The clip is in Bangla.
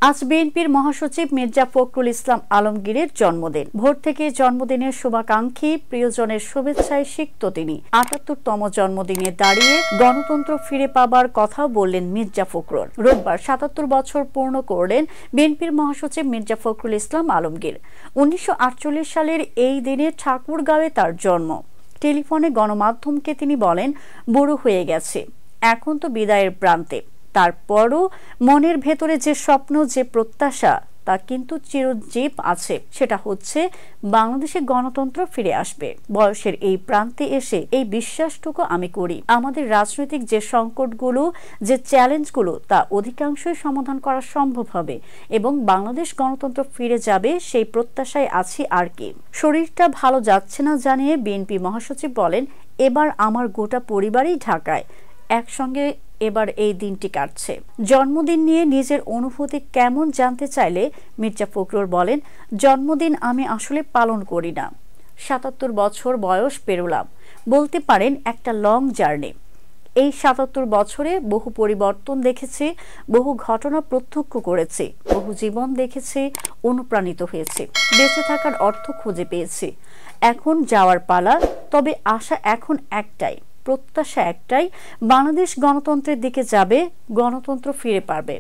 আজ বিএনপির মহাসচিব মির্জা ফখরুল ইসলাম আলমগীরের জন্মদিন। ভোর থেকে জন্মদিনের শুভাকাঙ্ক্ষী প্রিয়জনের শুভেচ্ছায় সিক্ত তিনি। ৭৮তম জন্মদিনে দাঁড়িয়ে গণতন্ত্র ফিরে পাবার কথা বললেন মির্জা ফখরুল। রোববার ৭৭ বছর পূর্ণ করলেন বিএনপির মহাসচিব মির্জা ফখরুল ইসলাম আলমগীর। ১৯৪৮ সালের এই দিনে ঠাকুরগাঁওয়ে তার জন্ম। টেলিফোনে গণমাধ্যমকে তিনি বলেন, বুড়ো হয়ে গেছে, এখন তো বিদায়ের প্রান্তে। তারপরও মনের ভেতরে যে স্বপ্ন, যে প্রত্যাশা, তা কিন্তু চিরজীব আছে। সেটা হচ্ছে বাংলাদেশে গণতন্ত্র ফিরে আসবে। বয়সের এই প্রান্তে এসে এই বিশ্বাসটুকু আমি করি, আমাদের রাজনৈতিক যে সংকটগুলো, যে চ্যালেঞ্জগুলো, তা অধিকাংশই সমাধান করা সম্ভব হবে এবং বাংলাদেশ গণতন্ত্র ফিরে যাবে, সেই প্রত্যাশায় আছি। আর কি, শরীরটা ভালো যাচ্ছে না জানিয়ে বিএনপি মহাসচিব বলেন, এবার আমার গোটা পরিবারই ঢাকায়, একসঙ্গে এবার এই দিনটি কাটছে। জন্মদিন নিয়ে নিজের অনুভূতি কেমন জানতে চাইলে মির্জা ফখরুল বলেন, জন্মদিন আমি আসলে পালন করি না। ৭৭ বছর বয়স পেরোলাম, বলতে পারেন একটা লং জার্নি। এই ৭৭ বছরে বহু পরিবর্তন দেখেছি, বহু ঘটনা প্রত্যক্ষ করেছি, বহু জীবন দেখেছি, অনুপ্রাণিত হয়েছি, বেঁচে থাকার অর্থ খুঁজে পেয়েছি। এখন যাওয়ার পালা। তবে আশা এখন একটাই, প্রত্যাশা একটাই, বাংলাদেশ গণতন্ত্রের দিকে যাবে, গণতন্ত্র ফিরে পাবে।